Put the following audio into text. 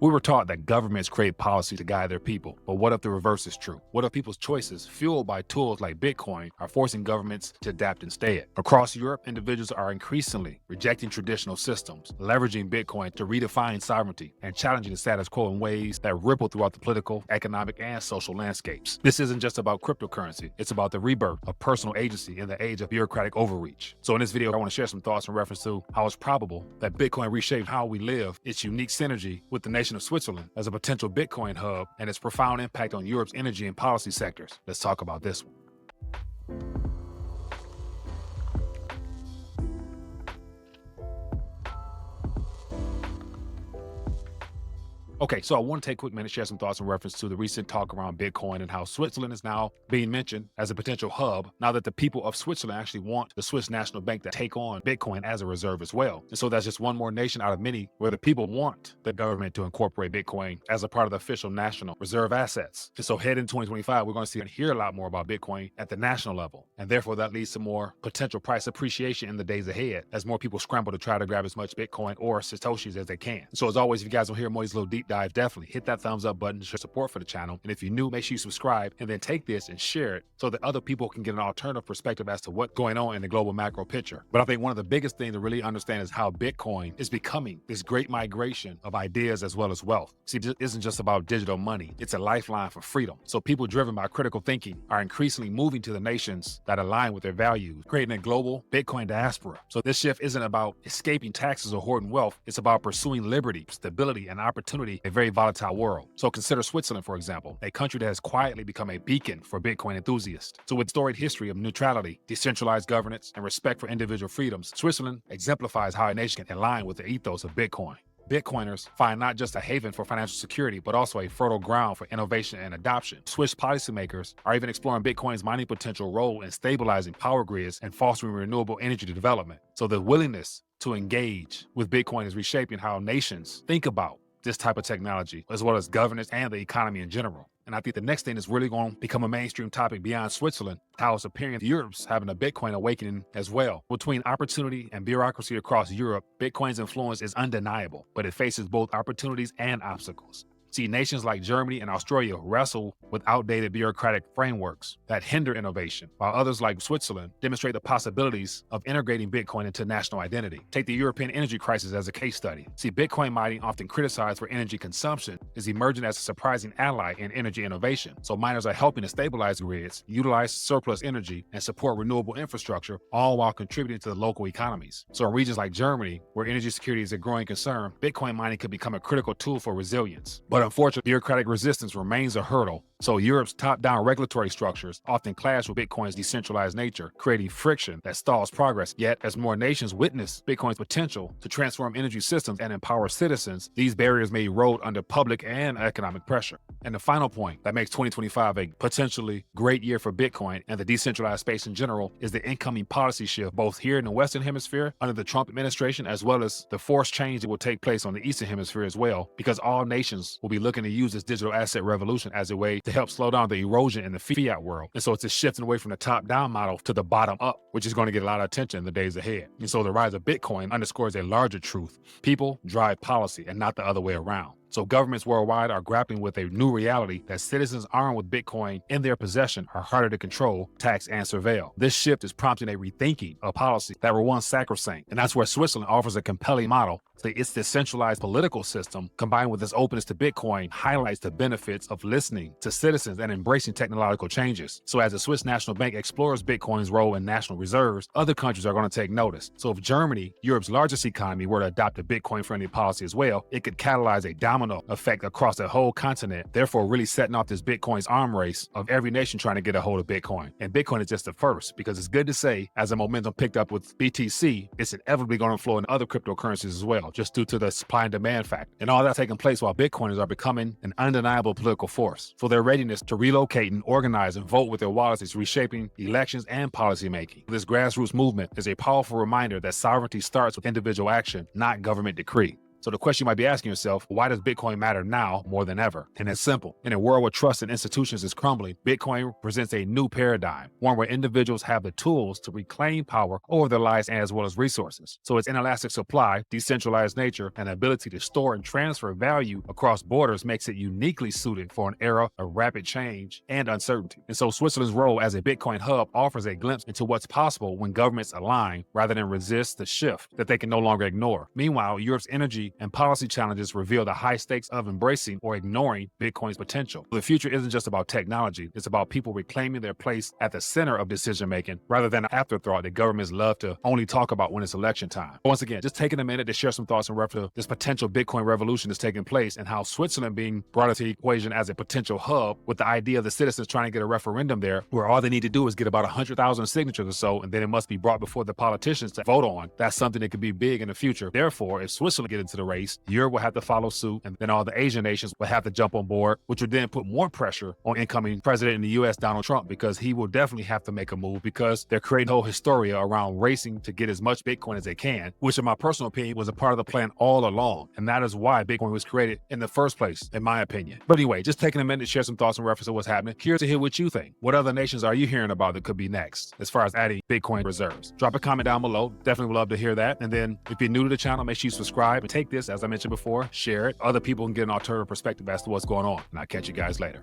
We were taught that governments create policy to guide their people, but what if the reverse is true? What if people's choices, fueled by tools like Bitcoin, are forcing governments to adapt instead? Across Europe, individuals are increasingly rejecting traditional systems, leveraging Bitcoin to redefine sovereignty, and challenging the status quo in ways that ripple throughout the political, economic, and social landscapes. This isn't just about cryptocurrency, it's about the rebirth of personal agency in the age of bureaucratic overreach. So in this video, I want to share some thoughts in reference to how it's probable that Bitcoin reshaped how we live, its unique synergy with the nation of Switzerland as a potential Bitcoin hub, and its profound impact on Europe's energy and policy sectors. Let's talk about this one. Okay, so I want to take a quick minute to share some thoughts in reference to the recent talk around Bitcoin and how Switzerland is now being mentioned as a potential hub now that the people of Switzerland actually want the Swiss National Bank to take on Bitcoin as a reserve as well. And so that's just one more nation out of many where the people want the government to incorporate Bitcoin as a part of the official national reserve assets. And so heading into 2025, we're going to see and hear a lot more about Bitcoin at the national level. And therefore, that leads to more potential price appreciation in the days ahead as more people scramble to try to grab as much Bitcoin or Satoshis as they can. So as always, if you guys want to hear more of these little deep dive, definitely hit that thumbs up button to show support for the channel. And if you're new, make sure you subscribe and then take this and share it so that other people can get an alternative perspective as to what's going on in the global macro picture. But I think one of the biggest things to really understand is how Bitcoin is becoming this great migration of ideas as well as wealth. See, it isn't just about digital money. It's a lifeline for freedom. So people driven by critical thinking are increasingly moving to the nations that align with their values, creating a global Bitcoin diaspora. So this shift isn't about escaping taxes or hoarding wealth. It's about pursuing liberty, stability, and opportunity in a very volatile world. So consider Switzerland, for example, a country that has quietly become a beacon for Bitcoin enthusiasts. So with storied history of neutrality, decentralized governance, and respect for individual freedoms, Switzerland exemplifies how a nation can align with the ethos of Bitcoin. Bitcoiners find not just a haven for financial security, but also a fertile ground for innovation and adoption. Swiss policymakers are even exploring Bitcoin's mining potential role in stabilizing power grids and fostering renewable energy development. So the willingness to engage with Bitcoin is reshaping how nations think about this type of technology, as well as governance and the economy in general. And I think the next thing is really going to become a mainstream topic beyond Switzerland, how it's appearing Europe's having a Bitcoin awakening as well. Between opportunity and bureaucracy across Europe, Bitcoin's influence is undeniable, but it faces both opportunities and obstacles. See, nations like Germany and Australia wrestle with outdated bureaucratic frameworks that hinder innovation, while others like Switzerland demonstrate the possibilities of integrating Bitcoin into national identity. Take the European energy crisis as a case study. See, Bitcoin mining, often criticized for energy consumption, is emerging as a surprising ally in energy innovation. So miners are helping to stabilize grids, utilize surplus energy, and support renewable infrastructure, all while contributing to the local economies. So in regions like Germany, where energy security is a growing concern, Bitcoin mining could become a critical tool for resilience. But unfortunately, bureaucratic resistance remains a hurdle. So Europe's top-down regulatory structures often clash with Bitcoin's decentralized nature, creating friction that stalls progress. Yet, as more nations witness Bitcoin's potential to transform energy systems and empower citizens, these barriers may erode under public and economic pressure. And the final point that makes 2025 a potentially great year for Bitcoin and the decentralized space in general is the incoming policy shift, both here in the Western Hemisphere under the Trump administration, as well as the forced change that will take place on the Eastern Hemisphere as well, because all nations will be looking to use this digital asset revolution as a way to help slow down the erosion in the fiat world. And so it's a shifting away from the top-down model to the bottom-up, which is going to get a lot of attention in the days ahead. And so the rise of Bitcoin underscores a larger truth. People drive policy and not the other way around. So governments worldwide are grappling with a new reality that citizens armed with Bitcoin in their possession are harder to control, tax, and surveil. This shift is prompting a rethinking of policy that were once sacrosanct. And that's where Switzerland offers a compelling model. So its decentralized political system, combined with its openness to Bitcoin, highlights the benefits of listening to citizens and embracing technological changes. So as the Swiss National Bank explores Bitcoin's role in national reserves, other countries are going to take notice. So if Germany, Europe's largest economy, were to adopt a Bitcoin-friendly policy as well, it could catalyze a domino effect across the whole continent, therefore really setting off this Bitcoin's arm race of every nation trying to get a hold of Bitcoin. And Bitcoin is just the first, because it's good to say, as the momentum picked up with BTC, it's inevitably going to flow in other cryptocurrencies as well, just due to the supply and demand factor. And all that's taking place while Bitcoiners are becoming an undeniable political force. So their readiness to relocate and organize and vote with their wallets is reshaping elections and policymaking. This grassroots movement is a powerful reminder that sovereignty starts with individual action, not government decree. So the question you might be asking yourself, why does Bitcoin matter now more than ever? And it's simple. In a world where trust in institutions is crumbling, Bitcoin presents a new paradigm, one where individuals have the tools to reclaim power over their lives as well as resources. So its inelastic supply, decentralized nature, and ability to store and transfer value across borders makes it uniquely suited for an era of rapid change and uncertainty. And so Switzerland's role as a Bitcoin hub offers a glimpse into what's possible when governments align rather than resist the shift that they can no longer ignore. Meanwhile, Europe's energy and policy challenges reveal the high stakes of embracing or ignoring Bitcoin's potential. The future isn't just about technology, it's about people reclaiming their place at the center of decision making rather than an afterthought that governments love to only talk about when it's election time. Once again, just taking a minute to share some thoughts in reference to this potential Bitcoin revolution that's taking place and how Switzerland being brought into the equation as a potential hub, with the idea of the citizens trying to get a referendum there where all they need to do is get about 100,000 signatures or so, and then it must be brought before the politicians to vote on. That's something that could be big in the future. Therefore, if Switzerland get into the race, Europe will have to follow suit, and then all the Asian nations will have to jump on board, which would then put more pressure on incoming president in the U.S., Donald Trump, because he will definitely have to make a move because they're creating a whole hysteria around racing to get as much Bitcoin as they can, which in my personal opinion was a part of the plan all along. And that is why Bitcoin was created in the first place, in my opinion. But anyway, just taking a minute to share some thoughts in reference to what's happening. Curious to hear what you think. What other nations are you hearing about that could be next as far as adding Bitcoin reserves? Drop a comment down below. Definitely would love to hear that. And then if you're new to the channel, make sure you subscribe and take this, as I mentioned before, share it. Other people can get an alternative perspective as to what's going on. And I'll catch you guys later.